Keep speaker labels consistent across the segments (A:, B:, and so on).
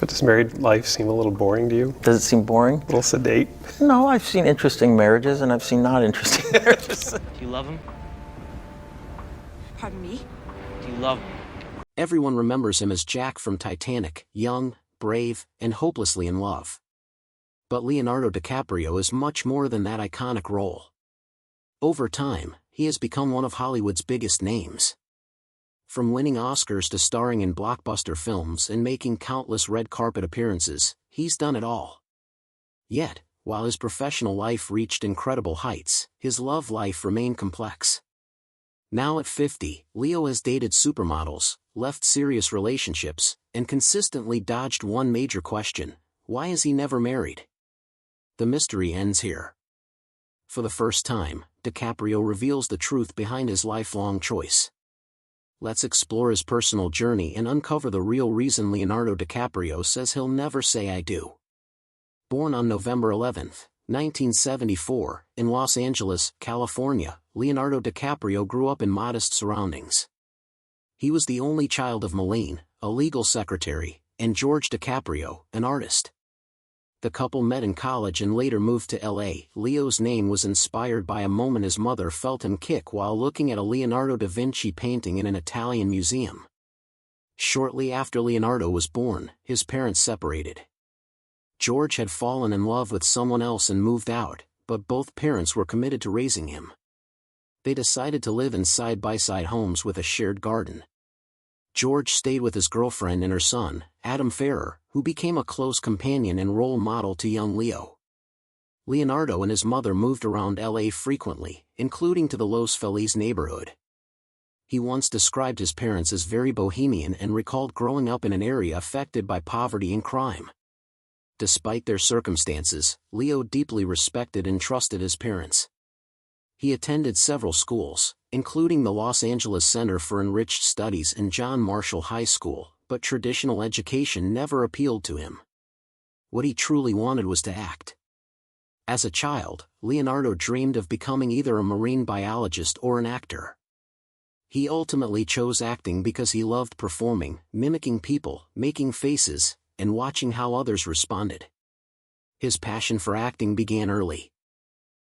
A: But does married life seem a little boring to you?
B: Does it seem boring?
A: A little sedate?
B: No, I've seen interesting marriages and I've seen not interesting marriages.
C: Do you love him?
D: Pardon me?
C: Do you love him?
E: Everyone remembers him as Jack from Titanic, young, brave, and hopelessly in love. But Leonardo DiCaprio is much more than that iconic role. Over time, he has become one of Hollywood's biggest names. From winning Oscars to starring in blockbuster films and making countless red carpet appearances, he's done it all. Yet, while his professional life reached incredible heights, his love life remained complex. Now at 50, Leo has dated supermodels, left serious relationships, and consistently dodged one major question: why is he never married? The mystery ends here. For the first time, DiCaprio reveals the truth behind his lifelong choice. Let's explore his personal journey and uncover the real reason Leonardo DiCaprio says he'll never say "I do." Born on November 11, 1974, in Los Angeles, California, Leonardo DiCaprio grew up in modest surroundings. He was the only child of Malene, a legal secretary, and George DiCaprio, an artist. The couple met in college and later moved to L.A. Leo's name was inspired by a moment his mother felt him kick while looking at a Leonardo da Vinci painting in an Italian museum. Shortly after Leonardo was born, his parents separated. George had fallen in love with someone else and moved out, but both parents were committed to raising him. They decided to live in side-by-side homes with a shared garden. George stayed with his girlfriend and her son, Adam Ferrer, who became a close companion and role model to young Leo. Leonardo and his mother moved around L.A. frequently, including to the Los Feliz neighborhood. He once described his parents as very bohemian and recalled growing up in an area affected by poverty and crime. Despite their circumstances, Leo deeply respected and trusted his parents. He attended several schools, including the Los Angeles Center for Enriched Studies and John Marshall High School, but traditional education never appealed to him. What he truly wanted was to act. As a child, Leonardo dreamed of becoming either a marine biologist or an actor. He ultimately chose acting because he loved performing, mimicking people, making faces, and watching how others responded. His passion for acting began early.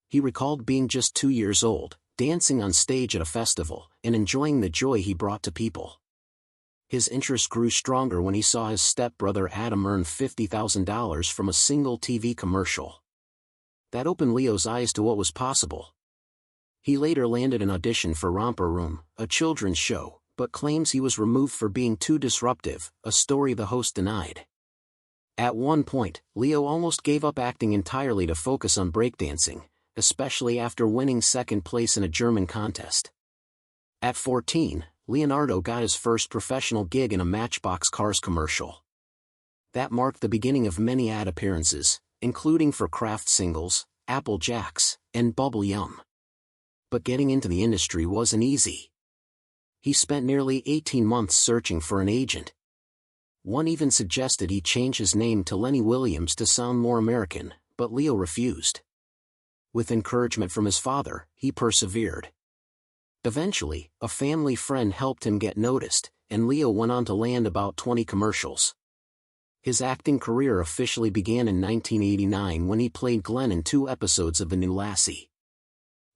E: He recalled being just 2 years old, dancing on stage at a festival, and enjoying the joy he brought to people. His interest grew stronger when he saw his stepbrother Adam earn $50,000 from a single TV commercial. That opened Leo's eyes to what was possible. He later landed an audition for Romper Room, a children's show, but claims he was removed for being too disruptive, a story the host denied. At one point, Leo almost gave up acting entirely to focus on breakdancing, especially after winning second place in a German contest. At 14, Leonardo got his first professional gig in a Matchbox Cars commercial. That marked the beginning of many ad appearances, including for Kraft Singles, Apple Jacks, and Bubble Yum. But getting into the industry wasn't easy. He spent nearly 18 months searching for an agent. One even suggested he change his name to Lenny Williams to sound more American, but Leo refused. With encouragement from his father, he persevered. Eventually, a family friend helped him get noticed, and Leo went on to land about 20 commercials. His acting career officially began in 1989 when he played Glenn in 2 episodes of The New Lassie.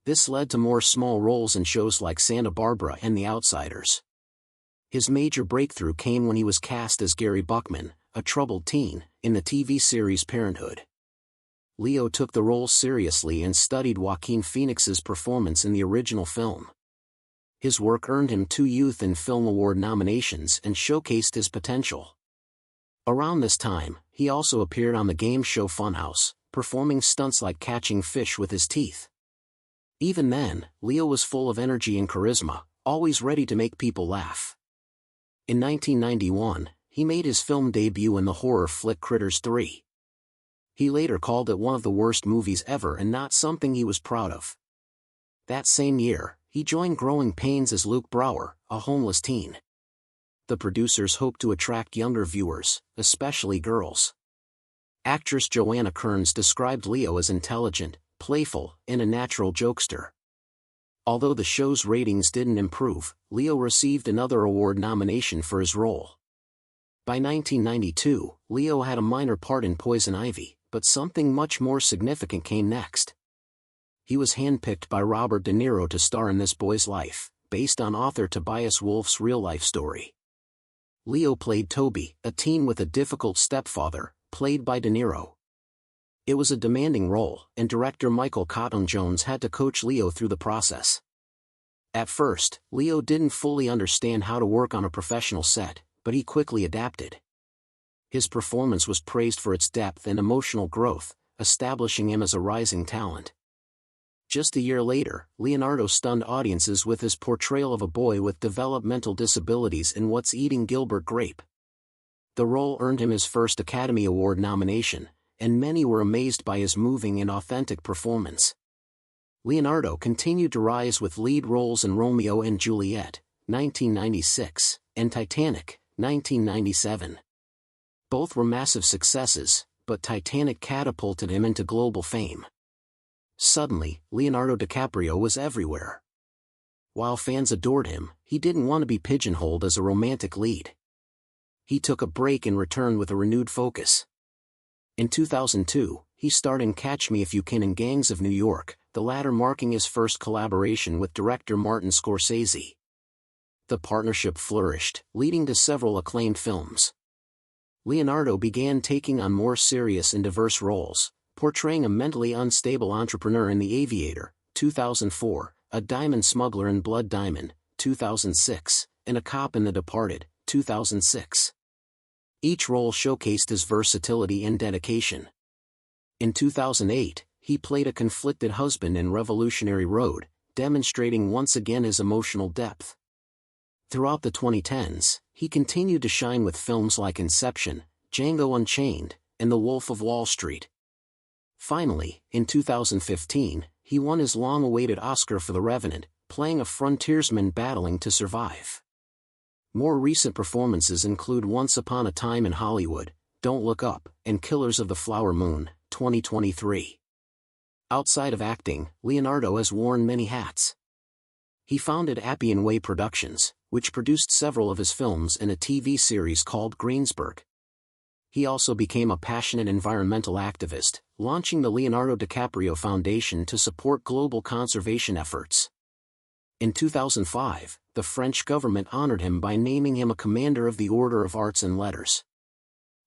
E: This led to more small roles in shows like Santa Barbara and The Outsiders. His major breakthrough came when he was cast as Gary Buckman, a troubled teen, in the TV series Parenthood. Leo took the role seriously and studied Joaquin Phoenix's performance in the original film. His work earned him 2 Youth and Film Award nominations and showcased his potential. Around this time, he also appeared on the game show Funhouse, performing stunts like catching fish with his teeth. Even then, Leo was full of energy and charisma, always ready to make people laugh. In 1991, he made his film debut in the horror flick Critters 3. He later called it one of the worst movies ever and not something he was proud of. That same year, he joined Growing Pains as Luke Brower, a homeless teen. The producers hoped to attract younger viewers, especially girls. Actress Joanna Kearns described Leo as intelligent, playful, and a natural jokester. Although the show's ratings didn't improve, Leo received another award nomination for his role. By 1992, Leo had a minor part in Poison Ivy, but something much more significant came next. He was handpicked by Robert De Niro to star in This Boy's Life, based on author Tobias Wolff's real-life story. Leo played Toby, a teen with a difficult stepfather, played by De Niro. It was a demanding role, and director Michael Cotton Jones had to coach Leo through the process. At first, Leo didn't fully understand how to work on a professional set, but he quickly adapted. His performance was praised for its depth and emotional growth, establishing him as a rising talent. Just a year later, Leonardo stunned audiences with his portrayal of a boy with developmental disabilities in What's Eating Gilbert Grape. The role earned him his first Academy Award nomination, and many were amazed by his moving and authentic performance. Leonardo continued to rise with lead roles in Romeo and Juliet, 1996, and Titanic, 1997. Both were massive successes, but Titanic catapulted him into global fame. Suddenly, Leonardo DiCaprio was everywhere. While fans adored him, he didn't want to be pigeonholed as a romantic lead. He took a break and returned with a renewed focus. In 2002, he starred in Catch Me If You Can and Gangs of New York, the latter marking his first collaboration with director Martin Scorsese. The partnership flourished, leading to several acclaimed films. Leonardo began taking on more serious and diverse roles, portraying a mentally unstable entrepreneur in The Aviator, 2004, a diamond smuggler in Blood Diamond, 2006, and a cop in The Departed, 2006. Each role showcased his versatility and dedication. In 2008, he played a conflicted husband in Revolutionary Road, demonstrating once again his emotional depth. Throughout the 2010s, he continued to shine with films like Inception, Django Unchained, and The Wolf of Wall Street. Finally, in 2015, he won his long-awaited Oscar for The Revenant, playing a frontiersman battling to survive. More recent performances include Once Upon a Time in Hollywood, Don't Look Up, and Killers of the Flower Moon, 2023. Outside of acting, Leonardo has worn many hats. He founded Appian Way Productions, which produced several of his films and a TV series called Greensburg. He also became a passionate environmental activist, launching the Leonardo DiCaprio Foundation to support global conservation efforts. In 2005, the French government honored him by naming him a Commander of the Order of Arts and Letters.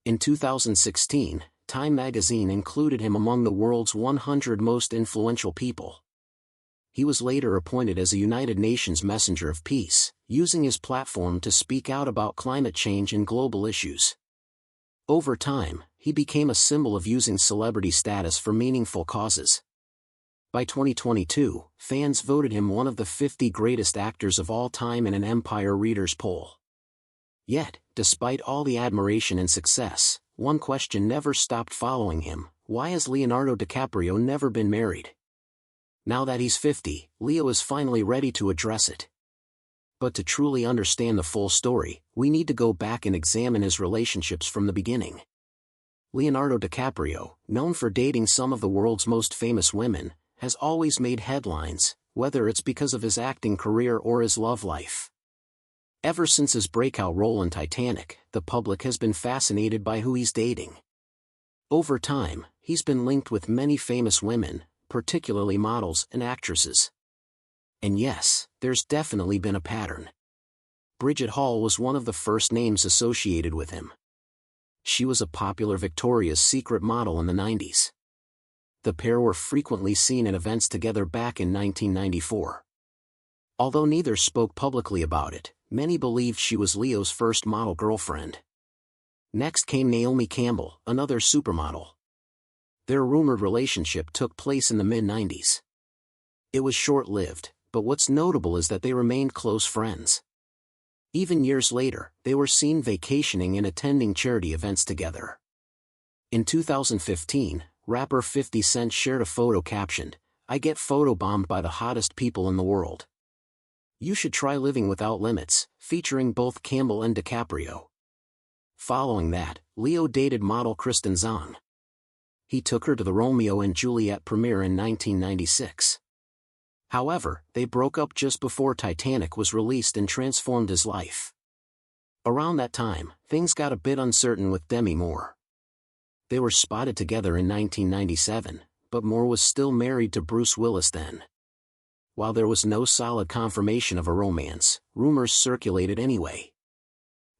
E: In 2016, Time magazine included him among the world's 100 most influential people. He was later appointed as a United Nations Messenger of Peace, using his platform to speak out about climate change and global issues. Over time, he became a symbol of using celebrity status for meaningful causes. By 2022, fans voted him one of the 50 greatest actors of all time in an Empire Readers poll. Yet, despite all the admiration and success, one question never stopped following him: why has Leonardo DiCaprio never been married? Now that he's 50, Leo is finally ready to address it. But to truly understand the full story, we need to go back and examine his relationships from the beginning. Leonardo DiCaprio, known for dating some of the world's most famous women, has always made headlines, whether it's because of his acting career or his love life. Ever since his breakout role in Titanic, the public has been fascinated by who he's dating. Over time, he's been linked with many famous women, particularly models and actresses. And yes, there's definitely been a pattern. Bridget Hall was one of the first names associated with him. She was a popular Victoria's Secret model in the 90s. The pair were frequently seen at events together back in 1994. Although neither spoke publicly about it, many believed she was Leo's first model girlfriend. Next came Naomi Campbell, another supermodel. Their rumored relationship took place in the mid-90s. It was short-lived, but what's notable is that they remained close friends. Even years later, they were seen vacationing and attending charity events together. In 2015, rapper 50 Cent shared a photo captioned, "I get photobombed by the hottest people in the world. You should try living without limits," featuring both Campbell and DiCaprio. Following that, Leo dated model Kristen Zhang. He took her to the Romeo and Juliet premiere in 1996. However, they broke up just before Titanic was released and transformed his life. Around that time, things got a bit uncertain with Demi Moore. They were spotted together in 1997, but Moore was still married to Bruce Willis then. While there was no solid confirmation of a romance, rumors circulated anyway.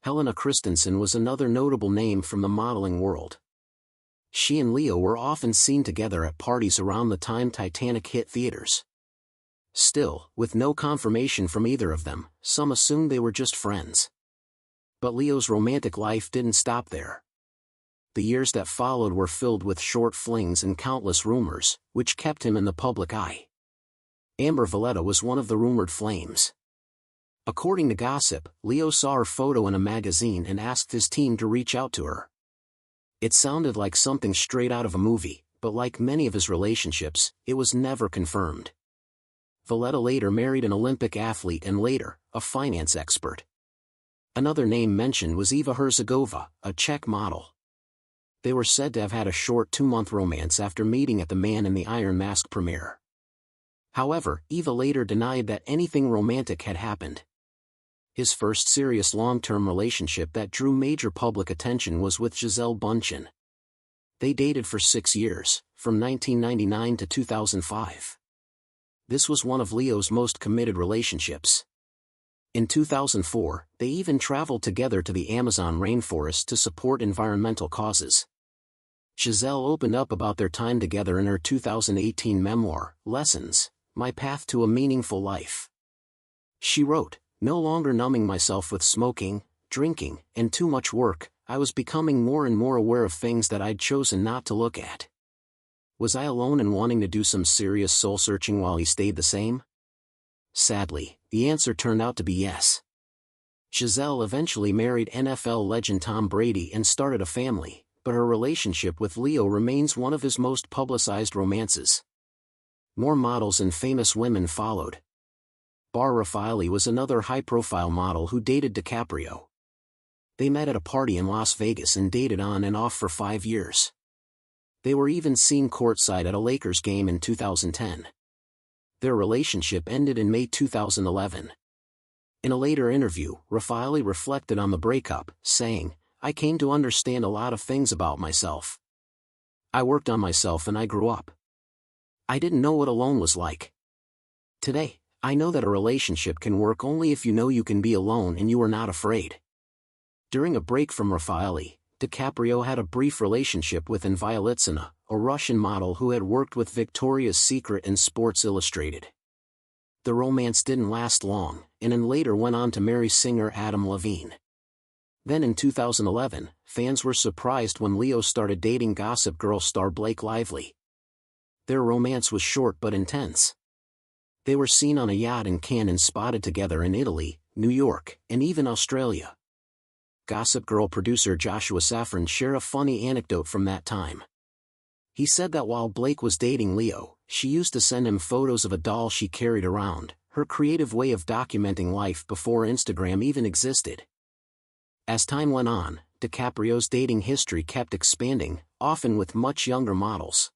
E: Helena Christensen was another notable name from the modeling world. She and Leo were often seen together at parties around the time Titanic hit theaters. Still, with no confirmation from either of them, some assumed they were just friends. But Leo's romantic life didn't stop there. The years that followed were filled with short flings and countless rumors, which kept him in the public eye. Amber Valletta was one of the rumored flames. According to gossip, Leo saw her photo in a magazine and asked his team to reach out to her. It sounded like something straight out of a movie, but like many of his relationships, it was never confirmed. Valletta later married an Olympic athlete and later, a finance expert. Another name mentioned was Eva Herzegova, a Czech model. They were said to have had a short 2-month romance after meeting at the Man in the Iron Mask premiere. However, Eva later denied that anything romantic had happened. His first serious long-term relationship that drew major public attention was with Gisele Bündchen. They dated for 6 years, from 1999 to 2005. This was one of Leo's most committed relationships. In 2004, they even traveled together to the Amazon rainforest to support environmental causes. Gisele opened up about their time together in her 2018 memoir, Lessons: My Path to a Meaningful Life. She wrote, "No longer numbing myself with smoking, drinking, and too much work, I was becoming more and more aware of things that I'd chosen not to look at. Was I alone in wanting to do some serious soul-searching while he stayed the same?" Sadly, the answer turned out to be yes. Gisele eventually married NFL legend Tom Brady and started a family, but her relationship with Leo remains one of his most publicized romances. More models and famous women followed. Bar Refaeli was another high-profile model who dated DiCaprio. They met at a party in Las Vegas and dated on and off for 5 years. They were even seen courtside at a Lakers game in 2010. Their relationship ended in May 2011. In a later interview, Refaeli reflected on the breakup, saying, "I came to understand a lot of things about myself. I worked on myself and I grew up. I didn't know what alone was like. Today, I know that a relationship can work only if you know you can be alone and you are not afraid." During a break from Refaeli, DiCaprio had a brief relationship with Inviolitsina, a Russian model who had worked with Victoria's Secret and Sports Illustrated. The romance didn't last long, and later went on to marry singer Adam Levine. Then in 2011, fans were surprised when Leo started dating Gossip Girl star Blake Lively. Their romance was short but intense. They were seen on a yacht in Cannes and spotted together in Italy, New York, and even Australia. Gossip Girl producer Joshua Safran shared a funny anecdote from that time. He said that while Blake was dating Leo, she used to send him photos of a doll she carried around, her creative way of documenting life before Instagram even existed. As time went on, DiCaprio's dating history kept expanding, often with much younger models.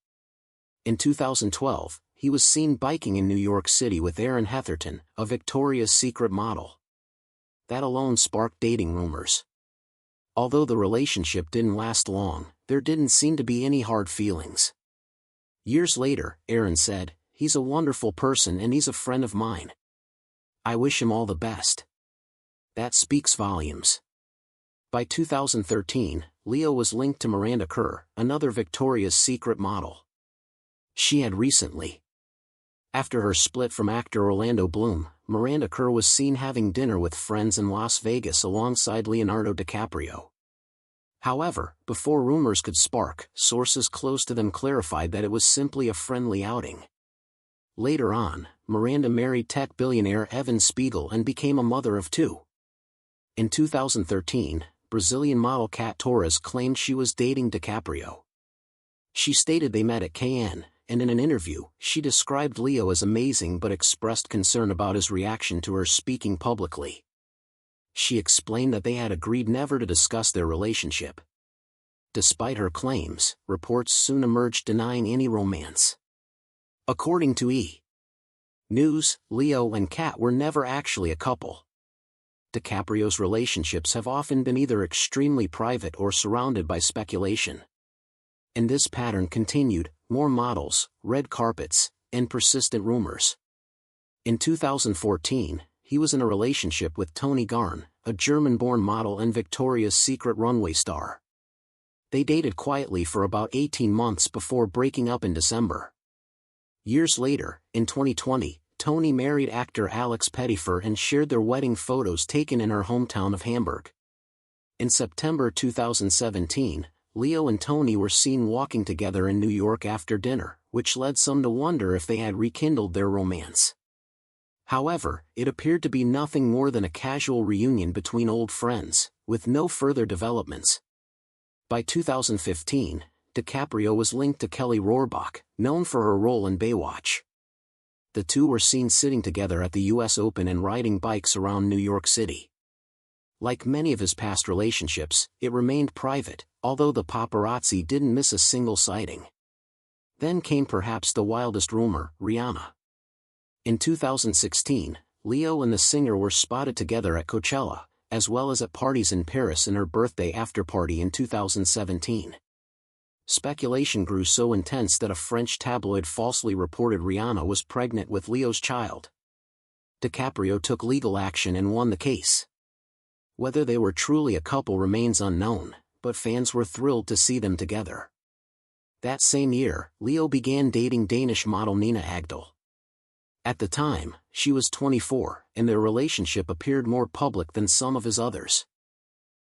E: In 2012, he was seen biking in New York City with Erin Hetherton, a Victoria's Secret model. That alone sparked dating rumors. Although the relationship didn't last long, there didn't seem to be any hard feelings. Years later, Erin said, "He's a wonderful person and he's a friend of mine. I wish him all the best." That speaks volumes. By 2013, Leo was linked to Miranda Kerr, another Victoria's Secret model. She had recently. After her split from actor Orlando Bloom, Miranda Kerr was seen having dinner with friends in Las Vegas alongside Leonardo DiCaprio. However, before rumors could spark, sources close to them clarified that it was simply a friendly outing. Later on, Miranda married tech billionaire Evan Spiegel and became a mother of 2. In 2013, Brazilian model Kat Torres claimed she was dating DiCaprio. She stated they met at Cannes, and in an interview, she described Leo as amazing but expressed concern about his reaction to her speaking publicly. She explained that they had agreed never to discuss their relationship. Despite her claims, reports soon emerged denying any romance. According to E! News, Leo and Kat were never actually a couple. DiCaprio's relationships have often been either extremely private or surrounded by speculation. And this pattern continued: more models, red carpets, and persistent rumors. In 2014, he was in a relationship with Toni Garn, a German-born model and Victoria's Secret runway star. They dated quietly for about 18 months before breaking up in December. Years later, in 2020, Toni married actor Alex Pettyfer and shared their wedding photos taken in her hometown of Hamburg. In September 2017, Leo and Toni were seen walking together in New York after dinner, which led some to wonder if they had rekindled their romance. However, it appeared to be nothing more than a casual reunion between old friends, with no further developments. By 2015, DiCaprio was linked to Kelly Rohrbach, known for her role in Baywatch. The two were seen sitting together at the US Open and riding bikes around New York City. Like many of his past relationships, it remained private, although the paparazzi didn't miss a single sighting. Then came perhaps the wildest rumor: Rihanna. In 2016, Leo and the singer were spotted together at Coachella, as well as at parties in Paris and her birthday after-party in 2017. Speculation grew so intense that a French tabloid falsely reported Rihanna was pregnant with Leo's child. DiCaprio took legal action and won the case. Whether they were truly a couple remains unknown, but fans were thrilled to see them together. That same year, Leo began dating Danish model Nina Agdal. At the time, she was 24, and their relationship appeared more public than some of his others.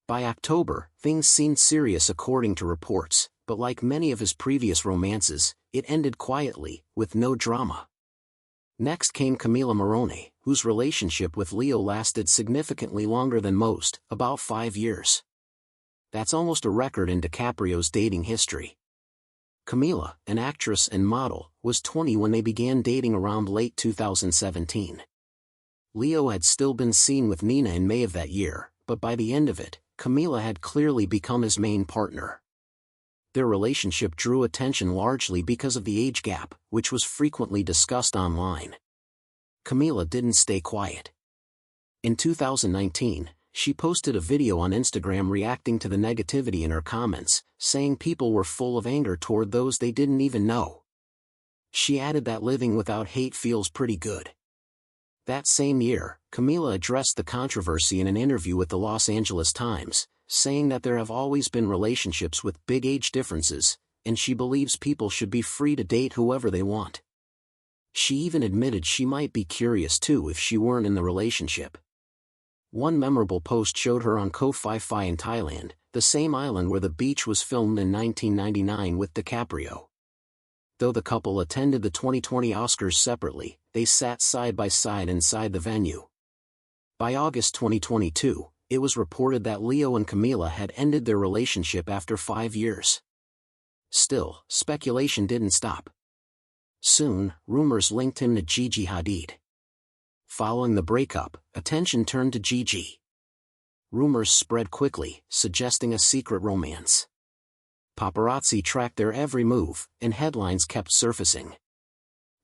E: By October, things seemed serious according to reports, but like many of his previous romances, it ended quietly, with no drama. Next came Camila Morrone, whose relationship with Leo lasted significantly longer than most, about 5 years. That's almost a record in DiCaprio's dating history. Camila, an actress and model, was 20 when they began dating around late 2017. Leo had still been seen with Nina in May of that year, but by the end of it, Camila had clearly become his main partner. Their relationship drew attention largely because of the age gap, which was frequently discussed online. Camila didn't stay quiet. In 2019, she posted a video on Instagram reacting to the negativity in her comments, saying people were full of anger toward those they didn't even know. She added that living without hate feels pretty good. That same year, Camila addressed the controversy in an interview with the Los Angeles Times, saying that there have always been relationships with big age differences, and she believes people should be free to date whoever they want. She even admitted she might be curious too if she weren't in the relationship. One memorable post showed her on Koh Phi Phi in Thailand, the same island where The Beach was filmed in 1999 with DiCaprio. Though the couple attended the 2020 Oscars separately, they sat side by side inside the venue. By August 2022, it was reported that Leo and Camila had ended their relationship after 5 years. Still, speculation didn't stop. Soon, rumors linked him to Gigi Hadid. Following the breakup, attention turned to Gigi. Rumors spread quickly, suggesting a secret romance. Paparazzi tracked their every move, and headlines kept surfacing.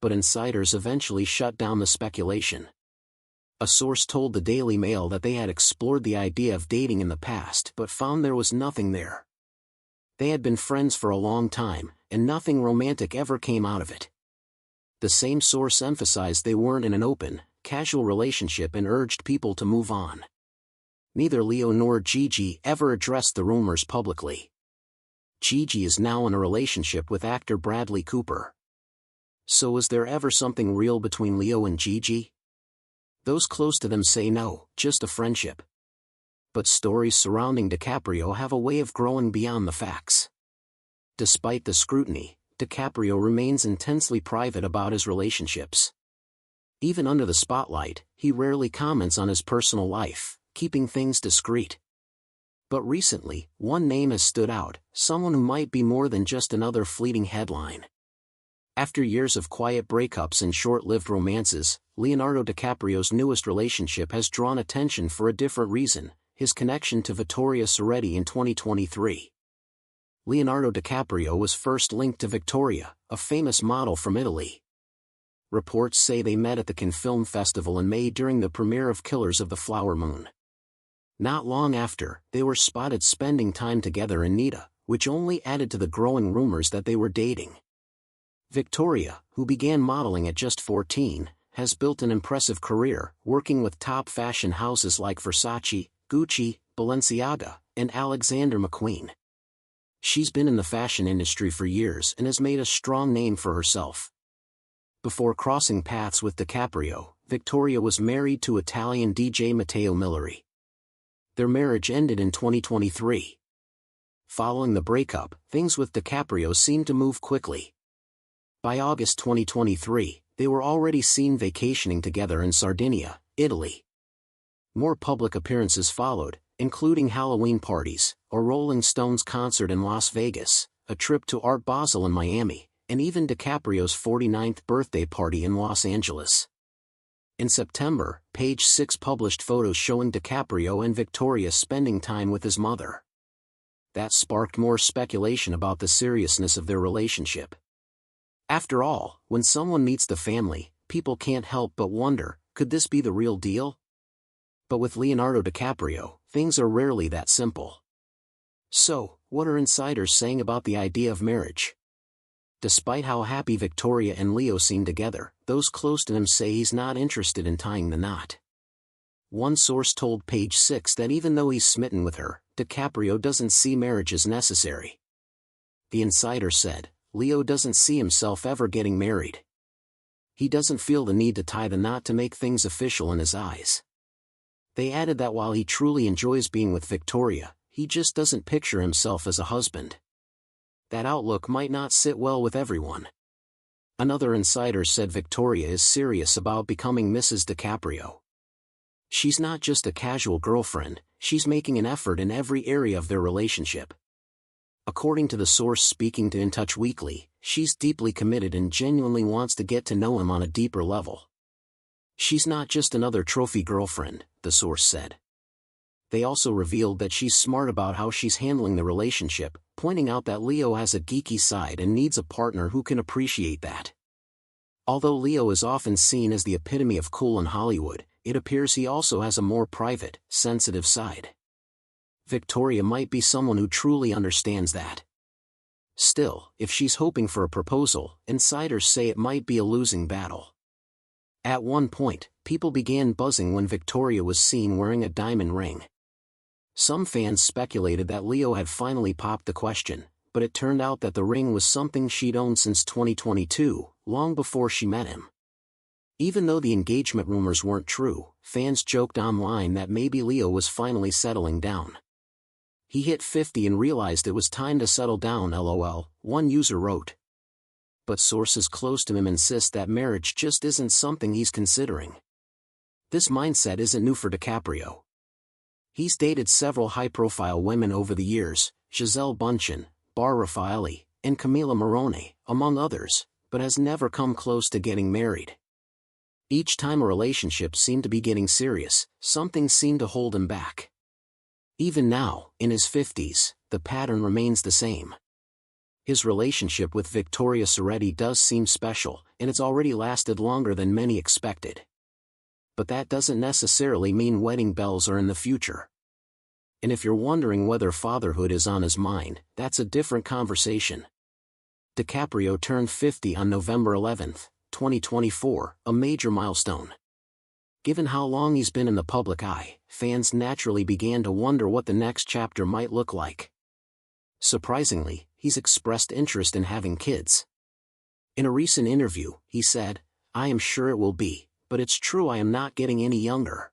E: But insiders eventually shut down the speculation. A source told the Daily Mail that they had explored the idea of dating in the past but found there was nothing there. They had been friends for a long time, and nothing romantic ever came out of it. The same source emphasized they weren't in an open, casual relationship and urged people to move on. Neither Leo nor Gigi ever addressed the rumors publicly. Gigi is now in a relationship with actor Bradley Cooper. So is there ever something real between Leo and Gigi? Those close to them say no, just a friendship. But stories surrounding DiCaprio have a way of growing beyond the facts. Despite the scrutiny, DiCaprio remains intensely private about his relationships. Even under the spotlight, he rarely comments on his personal life, keeping things discreet. But recently, one name has stood out, someone who might be more than just another fleeting headline. After years of quiet breakups and short-lived romances, Leonardo DiCaprio's newest relationship has drawn attention for a different reason: his connection to Vittoria Soretti in 2023. Leonardo DiCaprio was first linked to Victoria, a famous model from Italy. Reports say they met at the Cannes Film Festival in May during the premiere of Killers of the Flower Moon. Not long after, they were spotted spending time together in Nita, which only added to the growing rumors that they were dating. Victoria, who began modeling at just 14, has built an impressive career, working with top fashion houses like Versace, Gucci, Balenciaga, and Alexander McQueen. She's been in the fashion industry for years and has made a strong name for herself. Before crossing paths with DiCaprio, Victoria was married to Italian DJ Matteo Milleri. Their marriage ended in 2023. Following the breakup, things with DiCaprio seemed to move quickly. By August 2023, they were already seen vacationing together in Sardinia, Italy. More public appearances followed, including Halloween parties, a Rolling Stones concert in Las Vegas, a trip to Art Basel in Miami, and even DiCaprio's 49th birthday party in Los Angeles. In September, Page Six published photos showing DiCaprio and Victoria spending time with his mother. That sparked more speculation about the seriousness of their relationship. After all, when someone meets the family, people can't help but wonder, could this be the real deal? But with Leonardo DiCaprio, things are rarely that simple. So, what are insiders saying about the idea of marriage? Despite how happy Victoria and Leo seem together, those close to him say he's not interested in tying the knot. One source told Page Six that even though he's smitten with her, DiCaprio doesn't see marriage as necessary. The insider said, Leo doesn't see himself ever getting married. He doesn't feel the need to tie the knot to make things official in his eyes. They added that while he truly enjoys being with Victoria, he just doesn't picture himself as a husband. That outlook might not sit well with everyone. Another insider said Victoria is serious about becoming Mrs. DiCaprio. She's not just a casual girlfriend, she's making an effort in every area of their relationship. According to the source speaking to In Touch Weekly, she's deeply committed and genuinely wants to get to know him on a deeper level. She's not just another trophy girlfriend, the source said. They also revealed that she's smart about how she's handling the relationship, pointing out that Leo has a geeky side and needs a partner who can appreciate that. Although Leo is often seen as the epitome of cool in Hollywood, it appears he also has a more private, sensitive side. Victoria might be someone who truly understands that. Still, if she's hoping for a proposal, insiders say it might be a losing battle. At one point, people began buzzing when Victoria was seen wearing a diamond ring. Some fans speculated that Leo had finally popped the question, but it turned out that the ring was something she'd owned since 2022, long before she met him. Even though the engagement rumors weren't true, fans joked online that maybe Leo was finally settling down. He hit 50 and realized it was time to settle down, lol, one user wrote. But sources close to him insist that marriage just isn't something he's considering. This mindset isn't new for DiCaprio. He's dated several high-profile women over the years, Gisele Bündchen, Bar Raffaelli, and Camila Morrone, among others, but has never come close to getting married. Each time a relationship seemed to be getting serious, something seemed to hold him back. Even now, in his 50s, the pattern remains the same. His relationship with Victoria Soretti does seem special, and it's already lasted longer than many expected. But that doesn't necessarily mean wedding bells are in the future. And if you're wondering whether fatherhood is on his mind, that's a different conversation. DiCaprio turned 50 on November 11, 2024, a major milestone. Given how long he's been in the public eye, fans naturally began to wonder what the next chapter might look like. Surprisingly, he's expressed interest in having kids. In a recent interview, he said, "I am sure it will be, but it's true I am not getting any younger."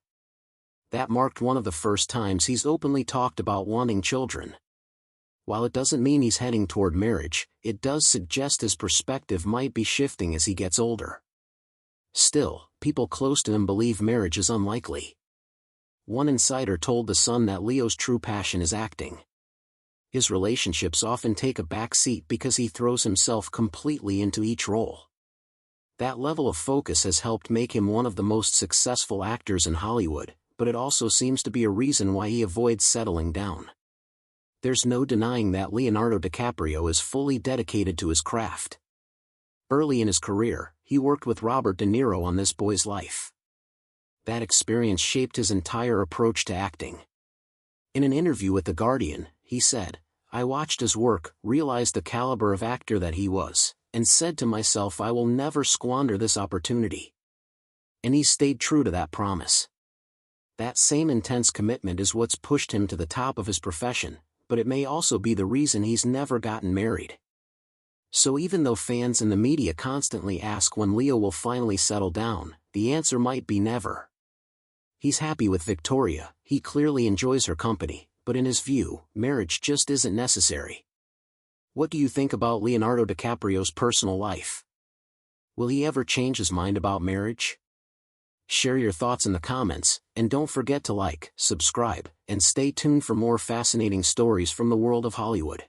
E: That marked one of the first times he's openly talked about wanting children. While it doesn't mean he's heading toward marriage, it does suggest his perspective might be shifting as he gets older. Still, people close to him believe marriage is unlikely. One insider told The Sun that Leo's true passion is acting. His relationships often take a back seat because he throws himself completely into each role. That level of focus has helped make him one of the most successful actors in Hollywood, but it also seems to be a reason why he avoids settling down. There's no denying that Leonardo DiCaprio is fully dedicated to his craft. Early in his career, he worked with Robert De Niro on This Boy's Life. That experience shaped his entire approach to acting. In an interview with The Guardian, he said, "I watched his work, realized the caliber of actor that he was, and said to myself I will never squander this opportunity." And he stayed true to that promise. That same intense commitment is what's pushed him to the top of his profession, but it may also be the reason he's never gotten married. So even though fans and the media constantly ask when Leo will finally settle down, the answer might be never. He's happy with Victoria, he clearly enjoys her company, but in his view, marriage just isn't necessary. What do you think about Leonardo DiCaprio's personal life? Will he ever change his mind about marriage? Share your thoughts in the comments, and don't forget to like, subscribe, and stay tuned for more fascinating stories from the world of Hollywood.